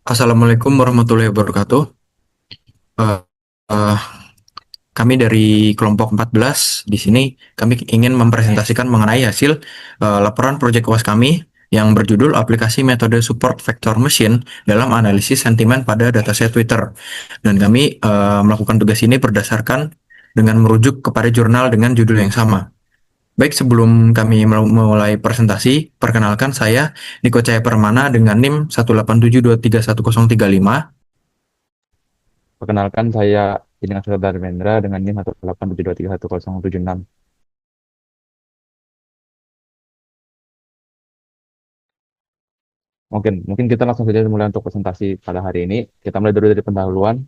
Assalamualaikum warahmatullahi wabarakatuh. Eh, eh, Kami dari kelompok 14 di sini kami ingin mempresentasikan mengenai hasil laporan proyek UAS kami yang berjudul aplikasi metode support vector machine dalam analisis sentimen pada dataset Twitter. Dan kami melakukan tugas ini berdasarkan dengan merujuk kepada jurnal dengan judul yang sama. Baik, sebelum kami mulai presentasi, perkenalkan saya Niko Cahaya Permana dengan NIM 187231035. Perkenalkan saya Idinga Saudara Mendra dengan NIM 187231076. Mungkin kita langsung saja mulai untuk presentasi pada hari ini. Kita mulai dulu dari pendahuluan.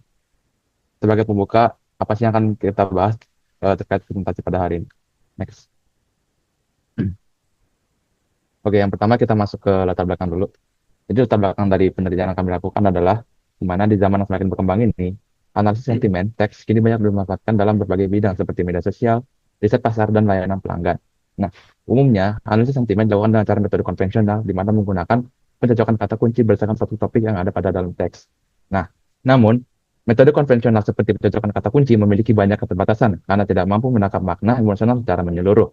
Sebagai pembuka, apa sih yang akan kita bahas terkait presentasi pada hari ini? Next. Oke, yang pertama kita masuk ke latar belakang dulu. Jadi latar belakang dari penelitian yang kami lakukan adalah di mana di zaman yang semakin berkembang ini, analisis sentimen teks kini banyak dimanfaatkan dalam berbagai bidang seperti media sosial, riset pasar, dan layanan pelanggan. Nah, umumnya analisis sentimen dilakukan dengan cara metode konvensional di mana menggunakan pencocokan kata kunci berdasarkan suatu topik yang ada pada dalam teks. Nah, namun metode konvensional seperti pencocokan kata kunci memiliki banyak keterbatasan karena tidak mampu menangkap makna emosional secara menyeluruh.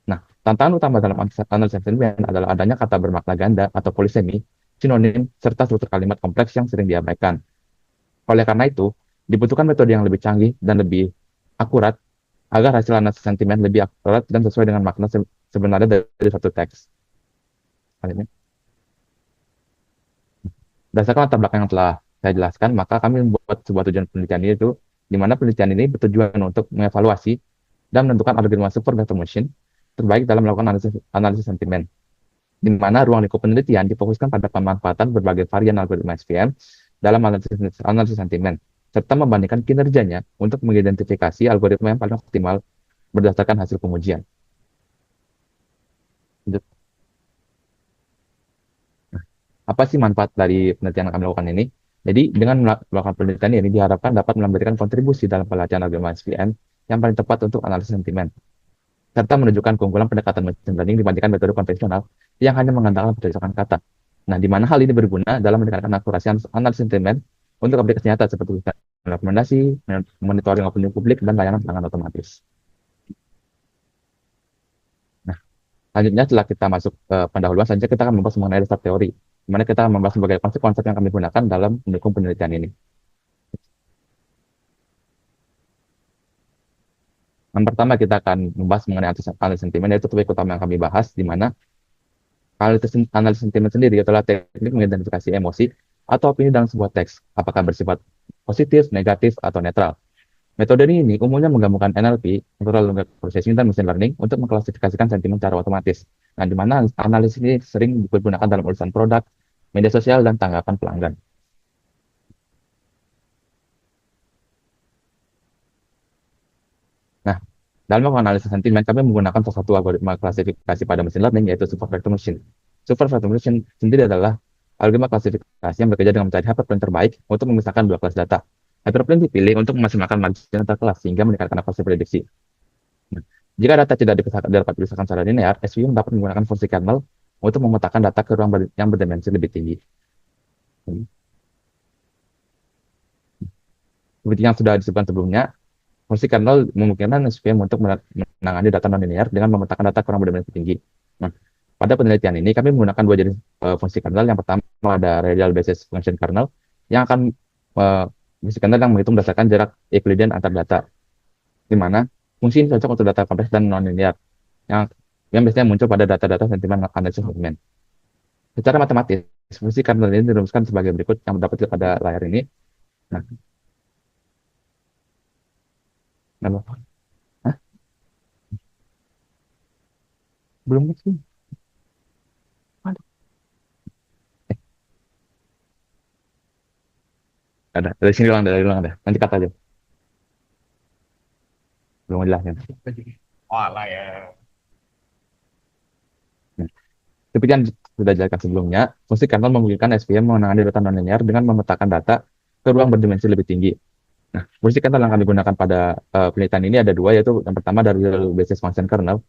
Nah, tantangan utama dalam analisis sentimen adalah adanya kata bermakna ganda atau polisemi, sinonim, serta struktur kalimat kompleks yang sering diabaikan. Oleh karena itu, dibutuhkan metode yang lebih canggih dan lebih akurat agar hasil analisis sentimen lebih akurat dan sesuai dengan makna sebenarnya dari satu teks. Akhirnya, berdasarkan latar belakang yang telah saya jelaskan, maka kami membuat sebuah tujuan penelitian ini itu, di mana penelitian ini bertujuan untuk mengevaluasi dan menentukan algoritma super vector machine terbaik dalam melakukan analisis sentimen, di mana ruang lingkup penelitian difokuskan pada pemanfaatan berbagai varian algoritma SVM dalam analisis sentimen, serta membandingkan kinerjanya untuk mengidentifikasi algoritma yang paling optimal berdasarkan hasil pengujian. Apa sih manfaat dari penelitian yang kami lakukan ini? Jadi, dengan melakukan penelitian ini diharapkan dapat memberikan kontribusi dalam pelatihan algoritma SVM yang paling tepat untuk analisis sentimen, serta menunjukkan keunggulan pendekatan machine learning dibandingkan metode konvensional yang hanya mengandalkan pencocokan kata. Nah, di mana hal ini berguna dalam meningkatkan akurasi analisis sentimen untuk aplikasi nyata seperti rekomendasi, monitoring opini publik, dan layanan pelanggan otomatis. Nah, selanjutnya setelah kita masuk ke pendahuluan, selanjutnya kita akan membahas mengenai dasar teori, di mana kita akan membahas sebagai konsep-konsep yang kami gunakan dalam mendukung penelitian ini. Yang pertama kita akan membahas mengenai analisis sentimen, yaitu topik utama yang kami bahas, di mana analisis sentimen sendiri adalah teknik mengidentifikasi emosi atau opini dalam sebuah teks, apakah bersifat positif, negatif, atau netral. Metode ini umumnya menggabungkan NLP, Natural Language Processing, dan Machine Learning untuk mengklasifikasikan sentimen secara otomatis. Nah, di mana analisis ini sering digunakan dalam urusan produk, media sosial, dan tanggapan pelanggan. Nah, dalam melakukan analisis sentimen, kami menggunakan salah satu algoritma klasifikasi pada machine learning, yaitu Super Vector Machine. Super Vector Machine sendiri adalah algoritma klasifikasi yang bekerja dengan mencari hyperplane terbaik untuk memisahkan dua kelas data. Hyperplane dipilih untuk memaksimalkan margin antar kelas sehingga meningkatkan akurasi prediksi. Nah, jika data tidak dapat dipisahkan secara linear, SVM dapat menggunakan fungsi kernel untuk memetakan data ke ruang yang berdimensi lebih tinggi. Seperti yang sudah disebutkan sebelumnya, fungsi kernel memungkinkan SVM untuk menangani data non-linear dengan memetakan data kurang berdimensi tinggi. Nah, pada penelitian ini kami menggunakan dua jenis fungsi kernel. Yang pertama ada radial basis function kernel yang akan uh, fungsi kernel yang menghitung berdasarkan jarak Euclidean antar data, di mana fungsi ini cocok untuk data kompleks dan non-linear yang biasanya muncul pada data-data sentimen analisis sentimen. Secara matematis, fungsi kernel ini dirumuskan sebagai berikut yang dapat pada layar ini. Nah, nah, Hah? Belum sih. Ada. Dari sini ulang ada. Nanti kata aja. Belum jelasin. Walah ya. Nah, seperti yang sudah dijelaskan sebelumnya, fungsi kernel memungkinkan SVM menangani data nonlinear dengan memetakan data ke ruang berdimensi lebih tinggi. Nah, fungsi kernel yang kami gunakan pada penelitian ini ada dua, yaitu yang pertama dari basis function kernel.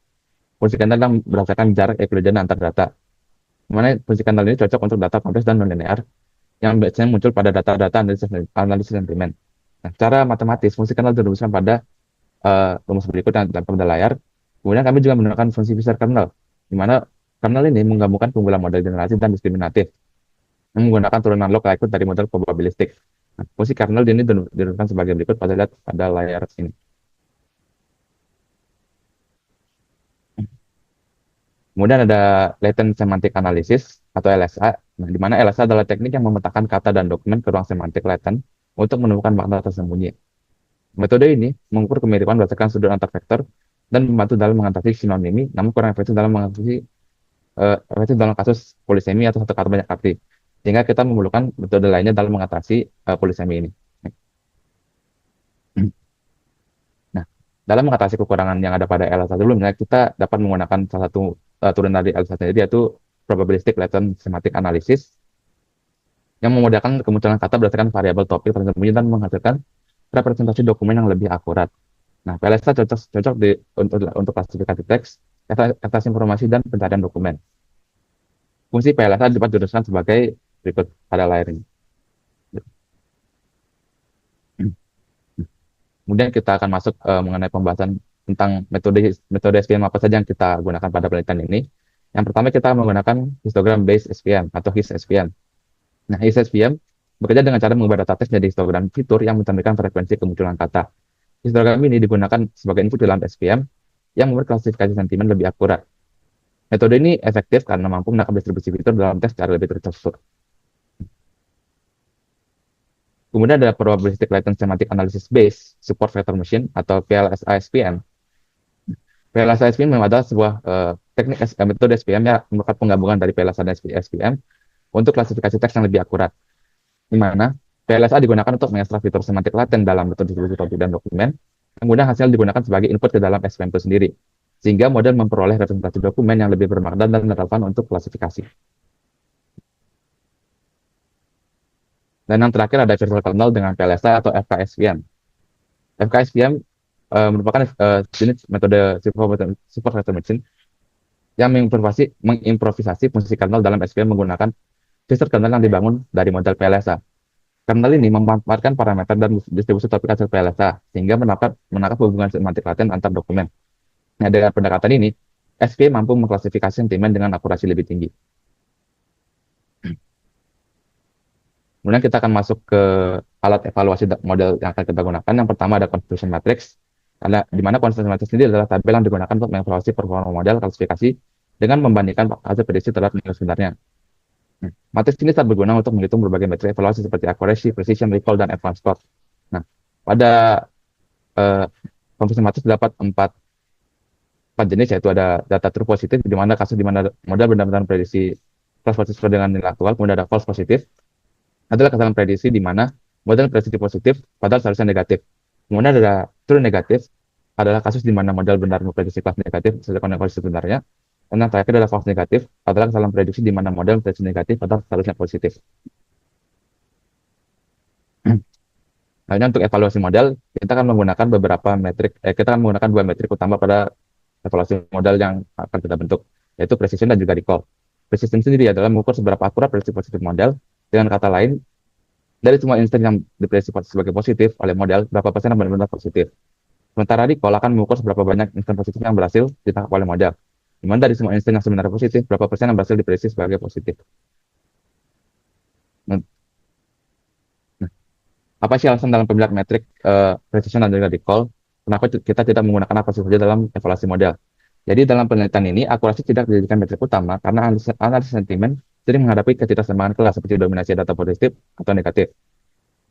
Fungsi kernel yang berdasarkan jarak Euclidean antar data. Mana fungsi kernel ini cocok untuk data kompleks dan nonlinear. yang biasanya muncul pada data-data analisis sentimen. Nah, secara matematis, fungsi kernel dirumuskan pada rumus berikut yang terdapat pada layar. Kemudian kami juga menggunakan fungsi Fisher kernel, di mana kernel ini menggabungkan pengumpulan model generasi dan diskriminatif yang menggunakan turunan log likelihood dari model probabilistik. Nah, fungsi kernel ini dirumuskan sebagai berikut pada layar ini. Kemudian ada latent semantic analysis atau LSA, di mana LSA adalah teknik yang memetakan kata dan dokumen ke ruang semantik latent untuk menemukan makna tersembunyi. Metode ini mengukur kemiripan berdasarkan sudut antar vektor dan membantu dalam mengatasi sinonimi, namun kurang efektif dalam kasus polisemi atau satu kata banyak arti. Sehingga kita memerlukan metode lainnya dalam mengatasi polisemi ini. Nah, dalam mengatasi kekurangan yang ada pada LSA sebelumnya, kita dapat menggunakan salah satu turunan dari LSA sendiri, yaitu probabilistic latent semantic analysis, yang memudahkan kemunculan kata berdasarkan variabel topik tersembunyi dan menghasilkan representasi dokumen yang lebih akurat. Nah, PLSA cocok untuk klasifikasi teks, ekstraksi informasi, dan pencarian dokumen. Fungsi PLSA dapat dirumuskan sebagai berikut pada layar ini. Kemudian kita akan masuk mengenai pembahasan tentang metode SPM apa saja yang kita gunakan pada penelitian ini. Yang pertama kita menggunakan histogram based SPM atau HIS-SPM. Nah, HIS-SPM bekerja dengan cara mengubah data teks menjadi histogram fitur yang mencerminkan frekuensi kemunculan kata. Histogram ini digunakan sebagai input dalam SPM yang membuat klasifikasi sentimen lebih akurat. Metode ini efektif karena mampu menangkap distribusi fitur dalam teks secara lebih terstruktur. Kemudian ada Probabilistic Latent Semantic Analysis Based Support Vector Machine atau PLSA-SPM. PLSA-SPM adalah sebuah teknik metode SPM yang merupakan penggabungan dari PLSA dan SPM untuk klasifikasi teks yang lebih akurat, di mana PLSA digunakan untuk mengekstrak fitur semantik laten dalam metode distribusi topik dan dokumen, kemudian hasil digunakan sebagai input ke dalam SPM itu sendiri, sehingga model memperoleh representasi dokumen yang lebih bermakna dan relevan untuk klasifikasi. Dan yang terakhir ada virtual kernel dengan PLSA atau FKSVM. FKSVM merupakan jenis metode support vector machine yang mengimprovisasi fungsi kernel dalam SVM menggunakan Fisher kernel yang dibangun dari model PLSA. Kernel ini memanfaatkan parameter dan distribusi topik hasil PLSA sehingga menangkap hubungan semantik laten antar dokumen. Nah, dengan pendekatan ini, SVM mampu mengklasifikasi sentimen dengan akurasi lebih tinggi. Kemudian kita akan masuk ke alat evaluasi model yang akan kita gunakan. Yang pertama ada contribution matrix, di mana contribution matrix ini adalah tabel yang digunakan untuk mengevaluasi performa model klasifikasi dengan membandingkan hasil prediksi terhadap nilai sebenarnya. Matriks ini sangat berguna untuk menghitung berbagai metrik evaluasi seperti accuracy, precision, recall, dan advanced score. Nah, pada contribution matrix terdapat empat jenis, yaitu ada data true positif, di mana kasus di mana model benar-benar prediksi positif sesuai dengan nilai aktual. Kemudian ada false positif, adalah kesalahan prediksi di mana model prediksi positif padahal seharusnya negatif. Kemudian ada true negatif, adalah kasus di mana model benar memprediksi kelas negatif sesuai dengan kondisi sebenarnya. Dan yang terakhir adalah false negatif, adalah kesalahan prediksi di mana model prediksi negatif padahal seharusnya positif. Lainnya untuk evaluasi model, kita akan menggunakan dua metrik utama pada evaluasi model yang akan kita bentuk, yaitu precision dan juga recall. Precision sendiri adalah mengukur seberapa akurat prediksi positif model. Dengan kata lain, dari semua instansi yang diprediksi sebagai positif oleh model, berapa persen yang benar-benar positif. Sementara recall akan mengukur seberapa banyak instansi positif yang berhasil ditangkap oleh model. Di mana dari semua instansi yang sebenarnya positif, berapa persen yang berhasil diprediksi sebagai positif. Nah, apa sih alasan dalam pemilihan metrik precision dan juga recall? Kenapa kita tidak menggunakan akurasi saja dalam evaluasi model? Jadi dalam penelitian ini, akurasi tidak dijadikan metrik utama karena analisis sentimen sering menghadapi ketidakseimbangan kelas seperti dominasi data positif atau negatif.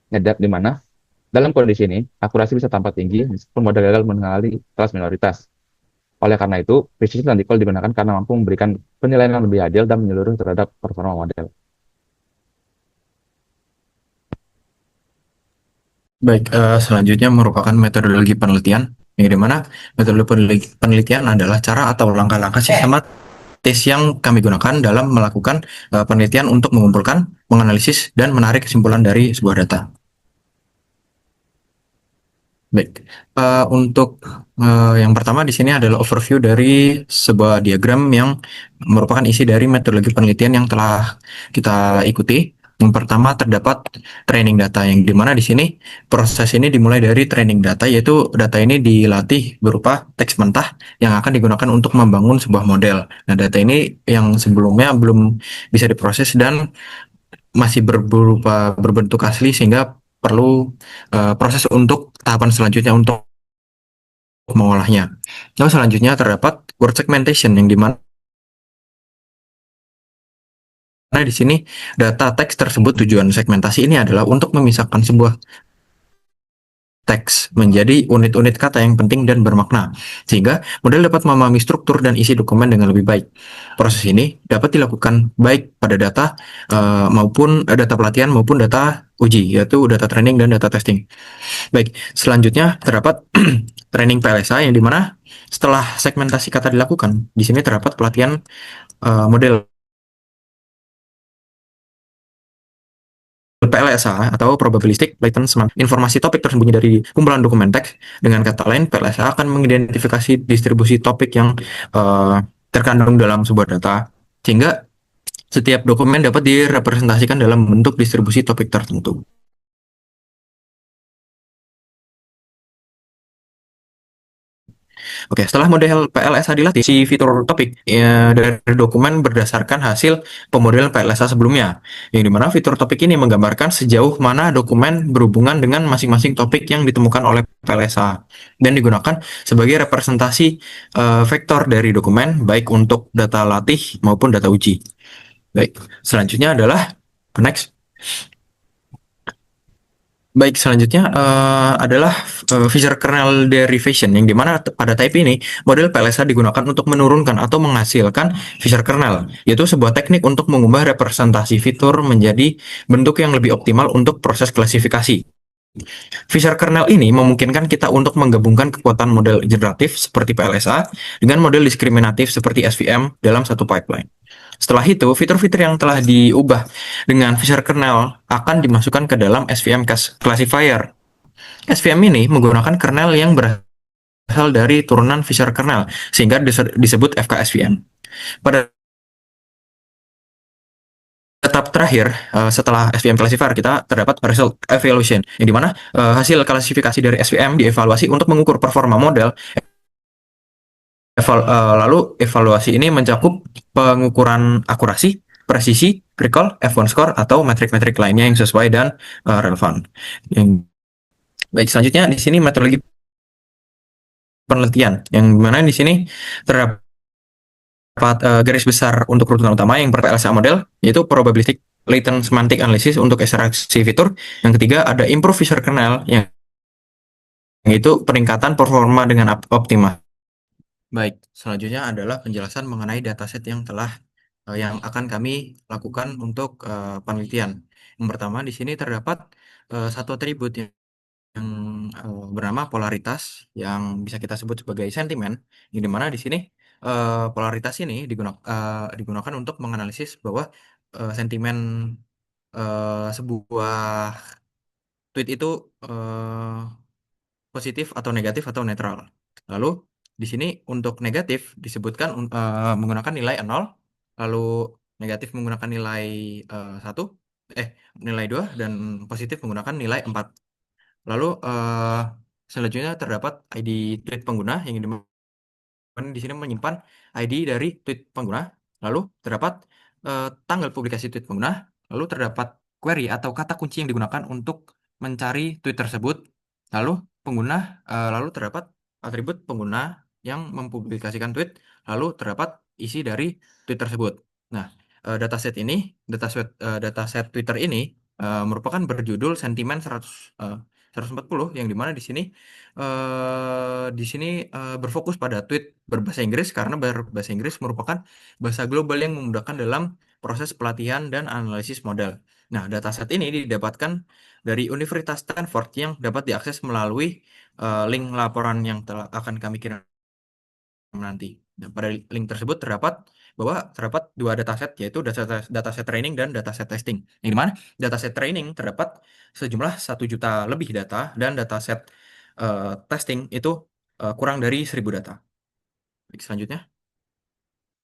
Di mana dalam kondisi ini, akurasi bisa tampak tinggi meskipun model gagal mengenali kelas minoritas. Oleh karena itu, precision dan recall digunakan karena mampu memberikan penilaian yang lebih adil dan menyeluruh terhadap performa model. Baik, selanjutnya merupakan metodologi penelitian, yang dimana metodologi penelitian adalah cara atau langkah-langkah sistematis yang kami gunakan dalam melakukan penelitian untuk mengumpulkan, menganalisis, dan menarik kesimpulan dari sebuah data. Baik, untuk yang pertama di sini adalah overview dari sebuah diagram yang merupakan isi dari metodologi penelitian yang telah kita ikuti. Yang pertama terdapat training data yang dimana di sini proses ini dimulai dari training data, yaitu data ini dilatih berupa teks mentah yang akan digunakan untuk membangun sebuah model. Nah, data ini yang sebelumnya belum bisa diproses dan masih berupa berbentuk asli sehingga perlu proses untuk tahapan selanjutnya untuk mengolahnya. Lalu selanjutnya terdapat word segmentation yang dimana di sini data teks tersebut tujuan segmentasi ini adalah untuk memisahkan sebuah teks menjadi unit-unit kata yang penting dan bermakna, sehingga model dapat memahami struktur dan isi dokumen dengan lebih baik. Proses ini dapat dilakukan baik pada data maupun data pelatihan maupun data uji, yaitu data training dan data testing. Baik, selanjutnya terdapat training PLSA yang dimana setelah segmentasi kata dilakukan, di sini terdapat pelatihan model PLSA atau Probabilistic Latent Semantic. Informasi topik tersembunyi dari kumpulan dokumen teks. Dengan kata lain, PLSA akan mengidentifikasi distribusi topik yang terkandung dalam sebuah data, sehingga setiap dokumen dapat direpresentasikan dalam bentuk distribusi topik tertentu. Oke, setelah model PLSA dilatih, si fitur topik ya, dari dokumen berdasarkan hasil pemodelan PLSA sebelumnya, yang dimana fitur topik ini menggambarkan sejauh mana dokumen berhubungan dengan masing-masing topik yang ditemukan oleh PLSA dan digunakan sebagai representasi vektor dari dokumen, baik untuk data latih maupun data uji. Baik, selanjutnya adalah next. Baik, selanjutnya adalah feature kernel derivation, yang dimana pada type ini model PLSA digunakan untuk menurunkan atau menghasilkan feature kernel, yaitu sebuah teknik untuk mengubah representasi fitur menjadi bentuk yang lebih optimal untuk proses klasifikasi. Feature kernel ini memungkinkan kita untuk menggabungkan kekuatan model generatif seperti PLSA dengan model diskriminatif seperti SVM dalam satu pipeline. Setelah itu, fitur-fitur yang telah diubah dengan feature kernel akan dimasukkan ke dalam SVM classifier. SVM ini menggunakan kernel yang berasal dari turunan feature kernel, sehingga disebut FKSVM. Pada tahap terakhir, setelah SVM classifier, kita terdapat result evaluation, yang dimana hasil klasifikasi dari SVM dievaluasi untuk mengukur performa model. Lalu evaluasi ini mencakup pengukuran akurasi, presisi, recall, F1 score, atau metrik-metrik lainnya yang sesuai dan relevan. Baik, selanjutnya di sini metodologi penelitian, yang mana di sini terdapat garis besar untuk rututan utama yang PLSA model, yaitu probabilistic latent semantic analysis untuk ekstraksi fitur. Yang ketiga ada improve feature kernel, yang itu peningkatan performa dengan optimal. Baik, selanjutnya adalah penjelasan mengenai dataset yang telah yang akan kami lakukan untuk penelitian. Yang pertama di sini terdapat satu atribut yang bernama polaritas, yang bisa kita sebut sebagai sentimen, yang dimana di sini polaritas ini digunakan untuk menganalisis bahwa sentimen sebuah tweet itu eh, positif atau negatif atau netral. Lalu di sini untuk negatif disebutkan menggunakan nilai 0, lalu negatif menggunakan nilai 1, nilai 2, dan positif menggunakan nilai 4. Lalu selanjutnya terdapat ID tweet pengguna, yang di sini menyimpan ID dari tweet pengguna, lalu terdapat tanggal publikasi tweet pengguna, lalu terdapat query atau kata kunci yang digunakan untuk mencari tweet tersebut, lalu lalu terdapat atribut pengguna yang mempublikasikan tweet, lalu terdapat isi dari tweet tersebut. Nah, dataset Twitter ini merupakan berjudul sentimen 140, yang dimana di sini berfokus pada tweet berbahasa Inggris karena berbahasa Inggris merupakan bahasa global yang memudahkan dalam proses pelatihan dan analisis model. Nah, dataset ini didapatkan dari Universitas Stanford yang dapat diakses melalui link laporan yang akan kami kirim nanti. Nah, pada link tersebut terdapat dua dataset, yaitu dataset training dan dataset testing. Yang dimana dataset training terdapat sejumlah 1 juta lebih data, dan dataset testing itu kurang dari 1.000 data. Baik, selanjutnya.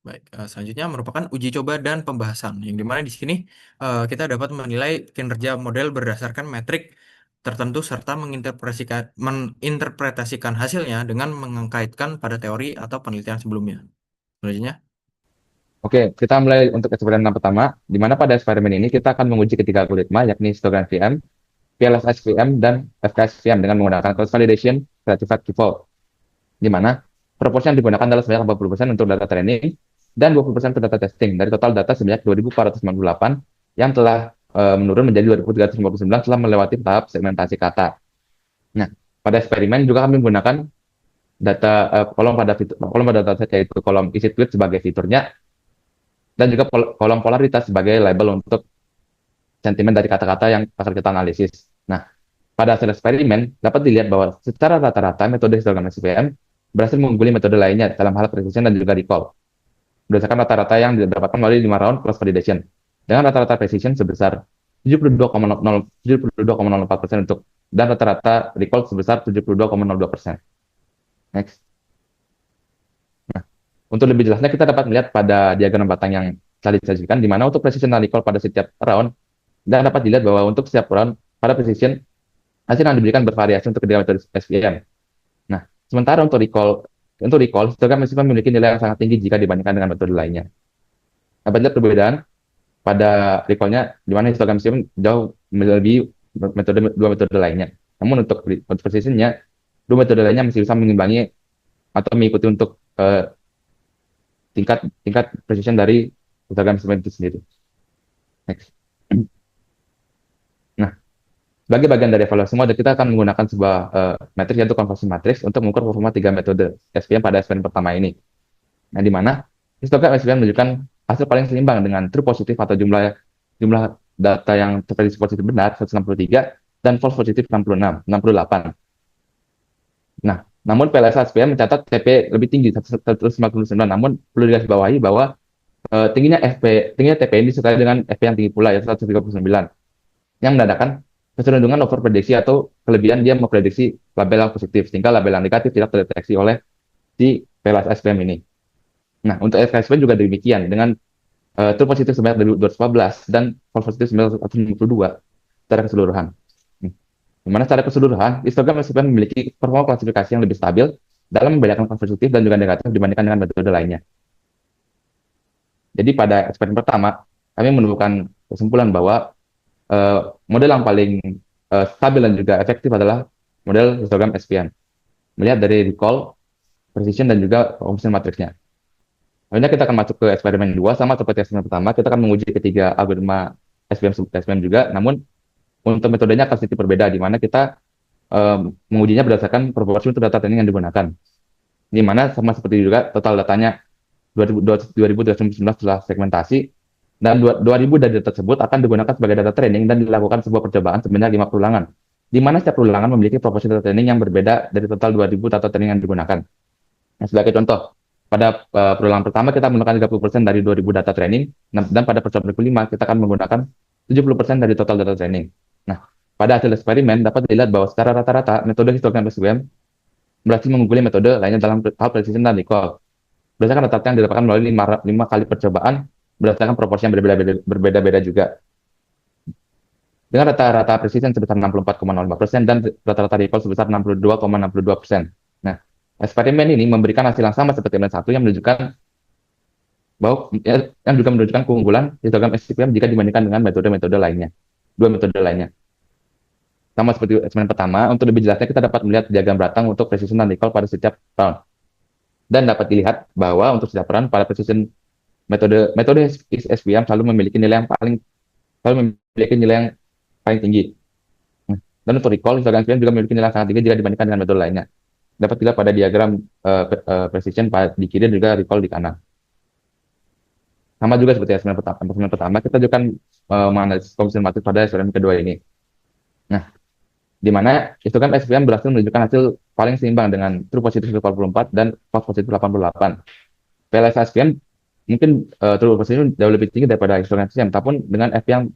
Baik, selanjutnya merupakan uji coba dan pembahasan, yang dimana di sini kita dapat menilai kinerja model berdasarkan metrik tertentu serta menginterpretasikan hasilnya dengan mengkaitkan pada teori atau penelitian sebelumnya. Selanjutnya, Oke, kita mulai untuk eksperimen yang pertama, di mana pada eksperimen ini kita akan menguji ketiga algoritma, yakni histogram VM, PLSS VM, dan FKS VM dengan menggunakan cross validation stratified default, di mana proporsi yang digunakan adalah sebanyak 40% untuk data training dan 20% untuk data testing dari total data sebanyak 2.498 yang telah menurun menjadi 2.359 setelah melewati tahap segmentasi kata. Nah, pada eksperimen juga kami menggunakan data kolom pada data set, yaitu kolom isi tweet sebagai fiturnya dan juga kolom polaritas sebagai label untuk sentimen dari kata-kata yang akan kita analisis. Nah, pada hasil eksperimen dapat dilihat bahwa secara rata-rata metode histogram SVM berhasil mengungguli metode lainnya dalam hal precision dan juga recall berdasarkan rata-rata yang didapatkan melalui 5 round cross validation dengan rata-rata precision sebesar 72,04% untuk dan rata-rata recall sebesar 72,02%. Next. Nah, untuk lebih jelasnya kita dapat melihat pada diagram batang yang telah disajikan di mana untuk precision dan recall pada setiap round dan dapat dilihat bahwa untuk setiap round pada precision hasil yang diberikan bervariasi untuk ketiga metode SVM. Nah, sementara untuk recall histogram meskipun memiliki nilai yang sangat tinggi jika dibandingkan dengan metode lainnya. Dapat lihat perbedaan pada recall-nya di mana histogram SVM jauh melebihi dua metode lainnya. Namun untuk precision-nya dua metode lainnya masih bisa mengimbangi atau mengikuti untuk tingkat tingkat precision dari histogram SVM itu sendiri. Next. Nah, sebagai bagian dari evaluasi model, kita akan menggunakan sebuah matriks yaitu conversion matrix untuk mengukur performa tiga metode SVM pada eksperimen pertama ini. Nah, di mana histogram SVM menunjukkan hasil paling seimbang dengan true positif atau jumlah jumlah data yang terprediksi positif benar 163 dan false positif 68. Nah, namun PLS SVM mencatat TP lebih tinggi 159, namun perlu digarisbawahi bahwa tingginya TP ini disertai dengan FP yang tinggi pula yaitu 139 yang menandakan kecenderungan overprediksi atau kelebihan dia memprediksi label yang positif sehingga label yang negatif tidak terdeteksi oleh si PLS SVM ini. Nah, untuk FKSVM juga demikian dengan true positif sebanyak 214 dan false positif sebanyak 152 secara keseluruhan. Dimana secara keseluruhan, histogram SVM memiliki performa klasifikasi yang lebih stabil dalam membedakan positif dan juga negatif dibandingkan dengan metode lainnya. Jadi pada eksperimen pertama, kami menemukan kesimpulan bahwa model yang paling stabil dan juga efektif adalah model histogram SVM. Melihat dari recall, precision, dan juga conversion matriksnya. Akhirnya kita akan masuk ke eksperimen 2, sama seperti eksperimen pertama, kita akan menguji ketiga algoritma SVM juga, namun untuk metodenya akan sedikit berbeda, di mana kita mengujinya berdasarkan proporsi untuk data training yang digunakan. Di mana sama seperti juga total datanya 2019 setelah segmentasi, dan 2000 dari data tersebut akan digunakan sebagai data training dan dilakukan sebuah percobaan sebanyak 5 perulangan, di mana setiap perulangan memiliki proporsi data training yang berbeda dari total 2000 data training yang digunakan. Nah, sebagai contoh, pada perulangan pertama kita menggunakan 30% dari 2000 data training, dan pada percobaan kelima kita akan menggunakan 70% dari total data training. Nah, pada hasil eksperimen dapat dilihat bahwa secara rata-rata metode histogram SVM berhasil mengungguli metode lainnya dalam hal precision dan recall. Berdasarkan data yang didapatkan melalui 5 kali percobaan berdasarkan proporsi yang berbeda-beda juga. Dengan rata-rata precision sebesar 64,05% dan rata-rata recall sebesar 62,62%. Nah, eksperimen ini memberikan hasil yang sama seperti eksperimen 1 yang menunjukkan bahwa yang juga menunjukkan keunggulan histogram SVM jika dibandingkan dengan metode-metode lainnya. Dua metode lainnya. Sama seperti eksperimen pertama, untuk lebih jelasnya kita dapat melihat diagram batang untuk precision dan recall pada setiap round. Dan dapat dilihat bahwa untuk setiap round pada precision metode SVM selalu memiliki nilai yang paling tinggi. Dan untuk recall, histogram SVM juga memiliki nilai yang sangat tinggi jika dibandingkan dengan metode lainnya. Dapat dilihat pada diagram precision di kiri dan juga recall di kanan. Sama juga seperti eksperimen pertama, kita juga menganalisis conversion matrix pada eksperimen kedua ini. Nah, di mana histogram SVM berhasil menunjukkan hasil paling seimbang dengan true positif 84 dan false positif 88. PLS SVM mungkin true positif jauh lebih tinggi daripada histogram SVM, tapi dengan F yang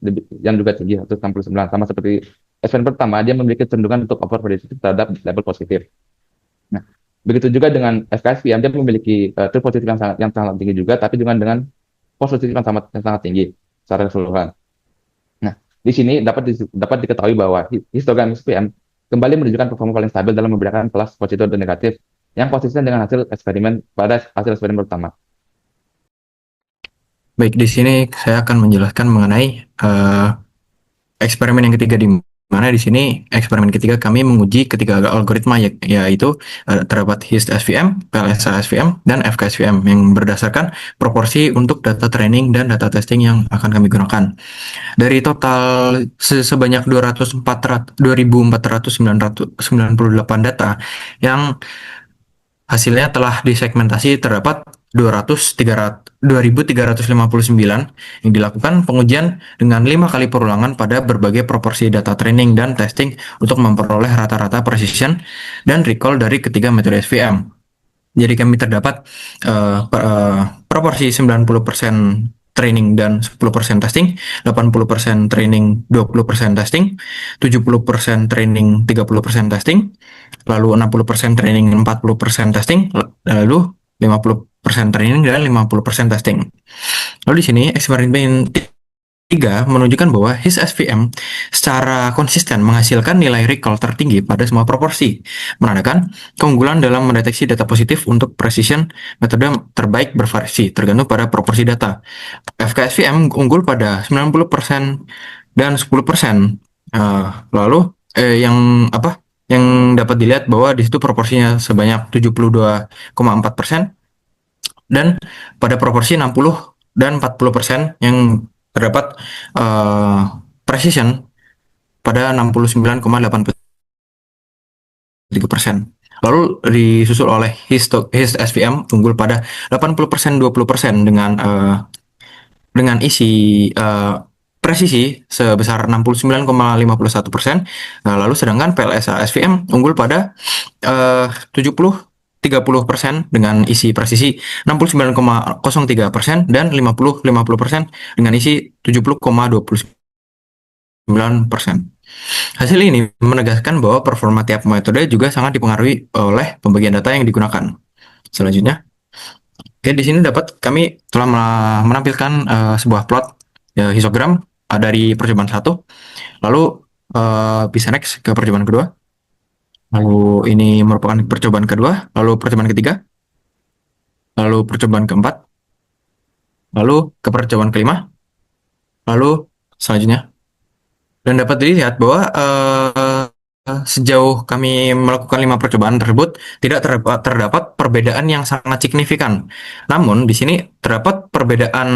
juga tinggi 169, sama seperti eksperimen pertama, dia memiliki kecenderungan untuk over predictive terhadap label positif. Nah, Begitu juga dengan FKSVM, dia memiliki true positif yang sangat tinggi juga, tapi juga dengan false positif yang sangat tinggi secara keseluruhan. Nah, di sini dapat diketahui bahwa histogram SPM kembali menunjukkan performa paling stabil dalam membedakan kelas positif dan negatif yang konsisten dengan hasil eksperimen pertama. Baik, di sini saya akan menjelaskan mengenai eksperimen yang ketiga, di mana di sini eksperimen ketiga kami menguji ketiga algoritma, yaitu terdapat HIST SVM, PLSA SVM, dan FKSVM yang berdasarkan proporsi untuk data training dan data testing yang akan kami gunakan. Dari total sebanyak 2.498 data yang hasilnya telah disegmentasi, terdapat 2.359 yang dilakukan pengujian dengan 5 kali perulangan pada berbagai proporsi data training dan testing untuk memperoleh rata-rata precision dan recall dari ketiga metode SVM. Jadi kami terdapat proporsi 90% training dan 10% testing, 80% training, 20% testing, 70% training, 30% testing, lalu 60% training, 40% testing, lalu 50% training dan 50% testing. Lalu di sini eksperimen 3 menunjukkan bahwa HIS SVM secara konsisten menghasilkan nilai recall tertinggi pada semua proporsi, menandakan keunggulan dalam mendeteksi data positif untuk precision. Metode terbaik bervariasi tergantung pada proporsi data. FKSVM unggul pada 90% dan 10%. Lalu yang dapat dilihat bahwa di situ proporsinya sebanyak 72,4%, dan pada proporsi 60 dan 40% yang terdapat precision pada 69,83%. Lalu disusul oleh HIST SVM unggul pada 80% 20% dengan isi presisi sebesar 69,51%. Lalu sedangkan PLSA SVM unggul pada 30% dengan isi presisi 69,03% dan 50% dengan isi 70,29%. Hasil ini menegaskan bahwa performa tiap metode juga sangat dipengaruhi oleh pembagian data yang digunakan. Selanjutnya, oke, di sini kami telah menampilkan sebuah plot histogram dari percobaan 1. Lalu bisa next ke percobaan kedua. Lalu ini merupakan percobaan kedua, lalu percobaan ketiga, lalu percobaan keempat, lalu ke percobaan kelima, lalu selanjutnya. Dan dapat dilihat bahwa sejauh kami melakukan 5 percobaan tersebut tidak terdapat perbedaan yang sangat signifikan. Namun di sini terdapat perbedaan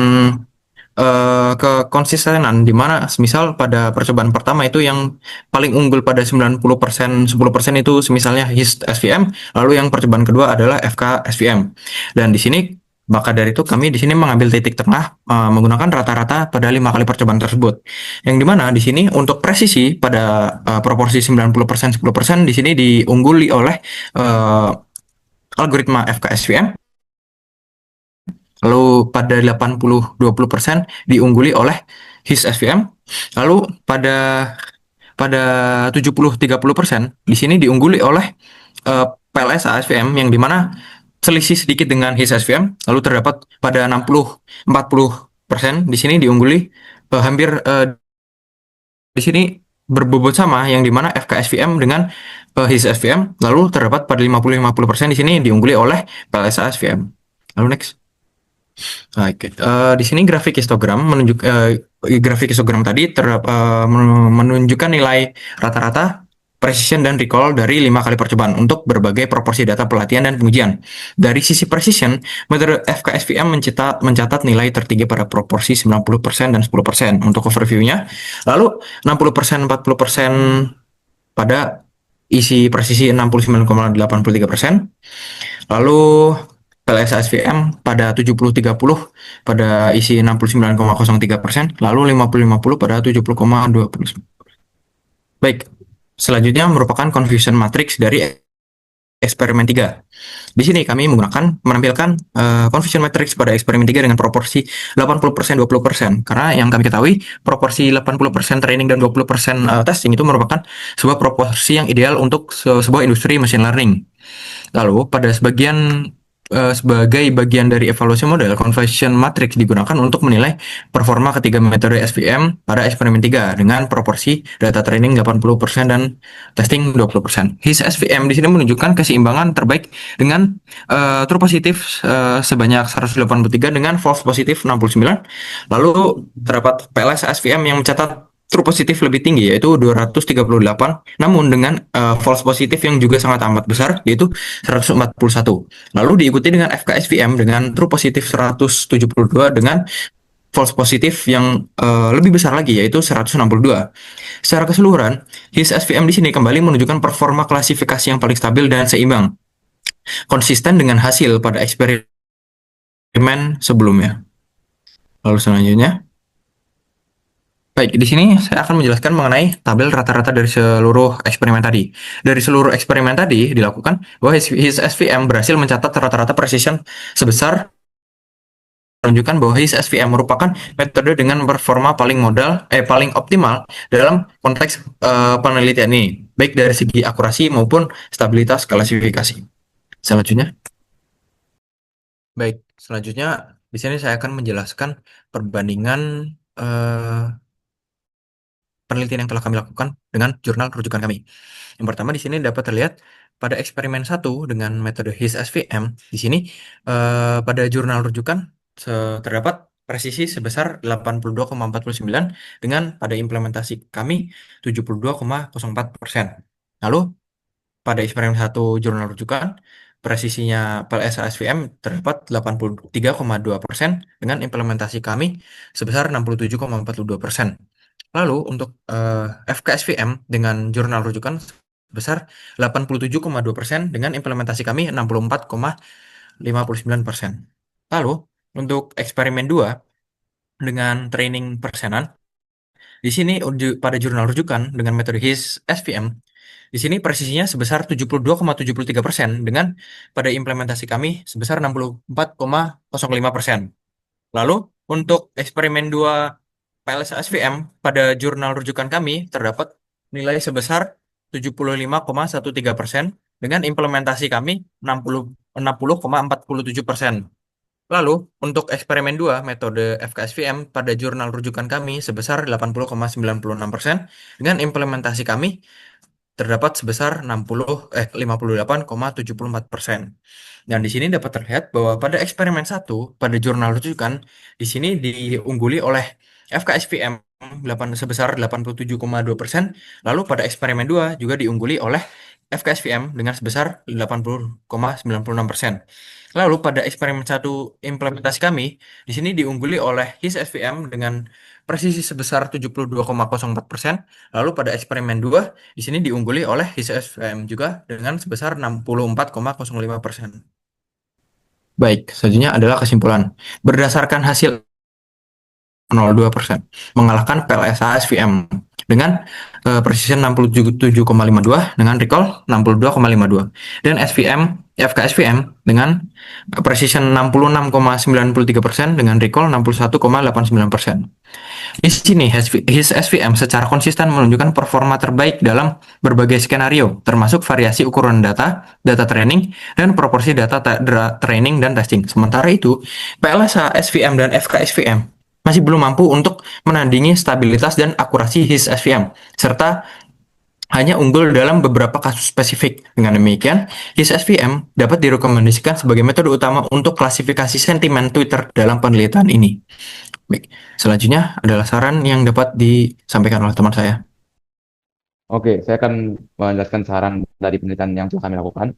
kekonsistenan, di mana semisal pada percobaan pertama itu yang paling unggul pada 90%, 10% itu semisalnya HIST SVM, lalu yang percobaan kedua adalah FK SVM. Dan di sini maka dari itu kami di sini mengambil titik tengah menggunakan rata-rata pada 5 kali percobaan tersebut. Yang dimana di sini untuk presisi pada proporsi 90% 10% di sini diungguli oleh algoritma FK SVM. Lalu pada 80-20% diungguli oleh HIS SVM. Lalu pada 70-30% di sini diungguli oleh PLSA SVM, yang dimana selisih sedikit dengan HIS SVM. Lalu terdapat pada 60-40% di sini diungguli hampir di sini berbobot sama, yang dimana FK SVM dengan HIS SVM. Lalu terdapat pada 50-50% di sini diungguli oleh PLSA SVM. Lalu next. Oke, di sini grafik histogram tadi menunjukkan nilai rata-rata precision dan recall dari 5 kali percobaan untuk berbagai proporsi data pelatihan dan pengujian. Dari sisi precision, metode FKSVM mencatat nilai tertinggi pada proporsi 90% dan 10% untuk overview-nya. Lalu 60% 40% pada isi presisi 69,83%. Lalu PLSA SVM pada 70-30 pada isi 69,03%, lalu 50-50 pada 70,20%. Baik, selanjutnya merupakan confusion matrix dari eksperimen 3. Di sini kami menampilkan confusion matrix pada eksperimen 3 dengan proporsi 80% 20%. Karena yang kami ketahui, proporsi 80% training dan 20% testing itu merupakan sebuah proporsi yang ideal untuk sebuah industri machine learning. Lalu sebagai bagian dari evaluasi model, conversion matrix digunakan untuk menilai performa ketiga metode SVM pada eksperimen 3 dengan proporsi data training 80% dan testing 20%. His SVM di sini menunjukkan keseimbangan terbaik dengan true positif sebanyak 183 dengan false positif 69. Lalu terdapat PLS SVM yang mencatat true positif lebih tinggi yaitu 238, namun dengan false positif yang juga sangat amat besar yaitu 141. Lalu diikuti dengan FKSVM dengan true positif 172 dengan false positif yang lebih besar lagi yaitu 162. Secara keseluruhan, his SVM di sini kembali menunjukkan performa klasifikasi yang paling stabil dan seimbang, konsisten dengan hasil pada eksperimen sebelumnya. Lalu selanjutnya, baik, di sini saya akan menjelaskan mengenai tabel rata-rata dari seluruh eksperimen tadi. Dari seluruh eksperimen tadi dilakukan bahwa his SVM berhasil mencatat rata-rata precision sebesar menunjukkan bahwa his SVM merupakan metode dengan performa paling optimal dalam konteks penelitian ini, baik dari segi akurasi maupun stabilitas klasifikasi. Selanjutnya, baik, selanjutnya di sini saya akan menjelaskan perbandingan eh, penelitian yang telah kami lakukan dengan jurnal rujukan kami. Yang pertama di sini dapat terlihat pada eksperimen 1 dengan metode HIS-SVM. Di sini pada jurnal rujukan terdapat presisi sebesar 82,49 dengan pada implementasi kami 72,04%. Lalu pada eksperimen 1 jurnal rujukan presisinya PLS-SVM terdapat 83,2% dengan implementasi kami sebesar 67,42%. Lalu untuk FKSVM dengan jurnal rujukan sebesar 87,2% dengan implementasi kami 64,59%. Lalu untuk eksperimen 2 dengan training persenan, di sini pada jurnal rujukan dengan metode HIS-SVM, di sini presisinya sebesar 72,73% dengan pada implementasi kami sebesar 64,05%. Lalu untuk eksperimen 2 PLS SVM pada jurnal rujukan kami terdapat nilai sebesar 75,13% dengan implementasi kami 60,47%. Lalu untuk eksperimen 2 metode FKSVM pada jurnal rujukan kami sebesar 80,96% dengan implementasi kami terdapat sebesar 58,74%. Dan di sini dapat terlihat bahwa pada eksperimen 1 pada jurnal rujukan di sini diungguli oleh FKSVM sebesar 87,2%, lalu pada eksperimen 2 juga diungguli oleh FKSVM dengan sebesar 80,96%. Lalu pada eksperimen 1 implementasi kami di sini diungguli oleh HIS-SVM dengan presisi sebesar 72,04%. Lalu pada eksperimen 2 di sini diungguli oleh HIS-SVM juga dengan sebesar 64,05%. Baik, selanjutnya adalah kesimpulan. Berdasarkan hasil 0,2%, mengalahkan PLSA SVM dengan precision 67,52 dengan recall 62,52 dan FKSVM dengan precision 66,93% dengan recall 61,89%. Di sini HIS SVM secara konsisten menunjukkan performa terbaik dalam berbagai skenario, termasuk variasi ukuran data, data training, dan proporsi data training dan testing. Sementara itu, PLSA SVM dan FKSVM masih belum mampu untuk menandingi stabilitas dan akurasi HIS SVM, serta hanya unggul dalam beberapa kasus spesifik. Dengan demikian, HIS SVM dapat direkomendasikan sebagai metode utama untuk klasifikasi sentimen Twitter dalam penelitian ini. Baik, selanjutnya adalah saran yang dapat disampaikan oleh teman saya. Oke, saya akan menjelaskan saran dari penelitian yang telah kami lakukan.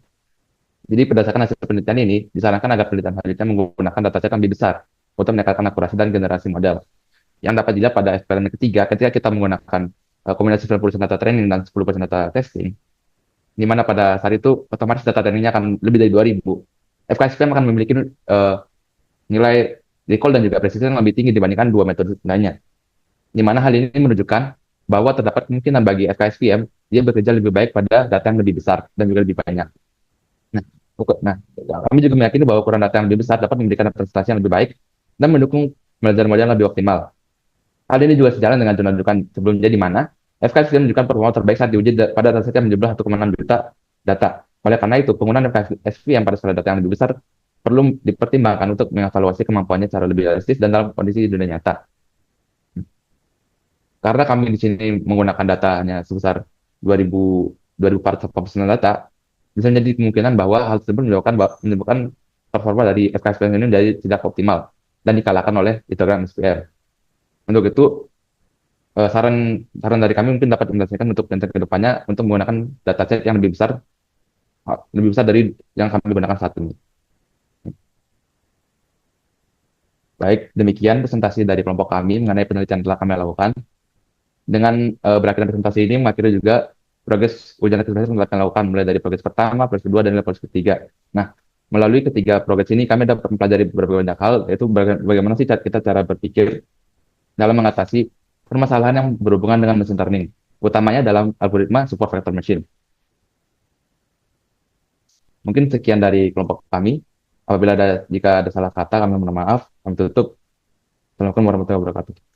Jadi berdasarkan hasil penelitian ini, disarankan agar penelitian selanjutnya menggunakan dataset yang lebih besar untuk meningkatkan akurasi dan generasi model. Yang dapat dilihat pada eksperimen ketiga, ketika kita menggunakan kombinasi 90% data training dan 10% data testing, di mana pada saat itu otomatis data trainingnya akan lebih dari 2000. FKSVM akan memiliki nilai recall dan juga presisi yang lebih tinggi dibandingkan dua metode lainnya. Di mana hal ini menunjukkan bahwa terdapat kemungkinan bagi FKSVM dia bekerja lebih baik pada data yang lebih besar dan juga lebih banyak. Nah, kami juga meyakini bahwa ukuran data yang lebih besar dapat memberikan representasi yang lebih baik dan mendukung belajar model yang lebih optimal. Hal ini juga sejalan dengan jurnal rujukan sebelumnya di mana FKSVM menunjukkan performa terbaik saat diuji pada dataset yang menjumlah 1,6 juta data. Oleh karena itu, penggunaan FSV yang pada skala data yang lebih besar perlu dipertimbangkan untuk mengevaluasi kemampuannya secara lebih realistis dan dalam kondisi dunia nyata. Karena kami di sini menggunakan datanya sebesar 2000 2449 data, bisa menjadi kemungkinan bahwa hal tersebut menyebabkan performa dari FKSP ini menjadi tidak optimal dan dikalahkan oleh histogram SPR. Untuk itu, saran saran dari kami mungkin dapat diimplementasikan untuk nanti ke depannya untuk menggunakan dataset yang lebih besar dari yang kami gunakan saat ini. Baik, demikian presentasi dari kelompok kami mengenai penelitian yang telah kami lakukan. Dengan berakhirnya presentasi ini, mengakhiri juga progres ujian aktivitas yang telah kami lakukan, mulai dari progres pertama, progres kedua, dan progres ketiga. Nah, melalui ketiga progres ini, kami dapat mempelajari beberapa banyak hal, yaitu bagaimana sih kita cara berpikir dalam mengatasi permasalahan yang berhubungan dengan machine learning, utamanya dalam algoritma support vector machine. Mungkin sekian dari kelompok kami. Jika ada salah kata, kami mohon maaf. Kami tutup. Assalamualaikum warahmatullahi wabarakatuh.